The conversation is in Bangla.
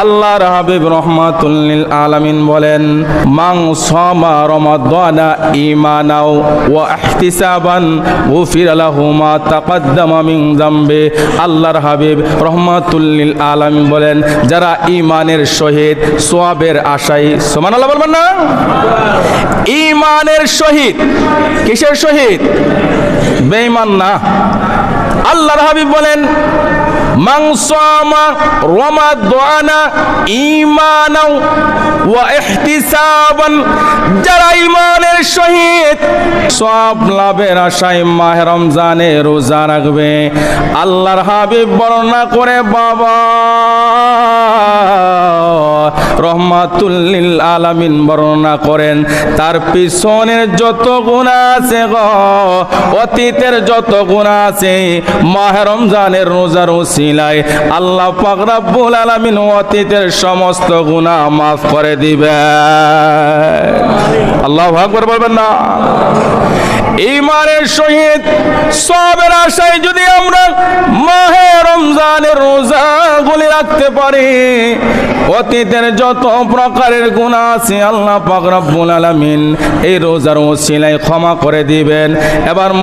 আল্লাহর হাবিব রাহমাতুল লিল আলামিন বলেন, মান সামা রমাদানা ঈমানাও ওয়া ইহতিসাবান গুফিরা লাহু মা তাকদ্দামা মিন যামবি। আল্লাহর হাবিব রাহমাতুল লিল আলামিন বলেন, যারা ঈমানের সহিত সওয়াবের আশায়, সুবহানাল্লাহ বলবেন না? ঈমানের সহিত, কিসের সহিত? বেঈমান না। আল্লাহর হাবিব বলেন, মান সামা রমাদানা ঈমানাও ওয়া ইহতিসাবান, যারা ঈমানের সহিত সওয়াব লাভের আশায় মাহে রমজানে রোজা রাখবে, আল্লাহর হাবিব বর্ণনা করে বাবা রহমাতুল লিল আলামিন বর্ণনা করেন, তার পিছনের যত গুনাহ আছে গো, অতীতের যত গুনাহ আছে, মাহে রমজানের রোজার উসিলায় আল্লাহ পাক রব্বুল আলামিন অতীতের সমস্ত গুনাহ মাফ করে দিবে। আল্লাহু আকবার বলবেন না? ঈমানের সহিত সওয়াবের আশায় যদি আমরা মাহে রমজানের রোজাগুলি রাখতে পারি, অতীতের যত প্রকারের গুনাহ আছে আল্লাহ পাক রব্বুল আলামিন এই রোজার ওসিলায় ক্ষমা করে দিবেন। এবার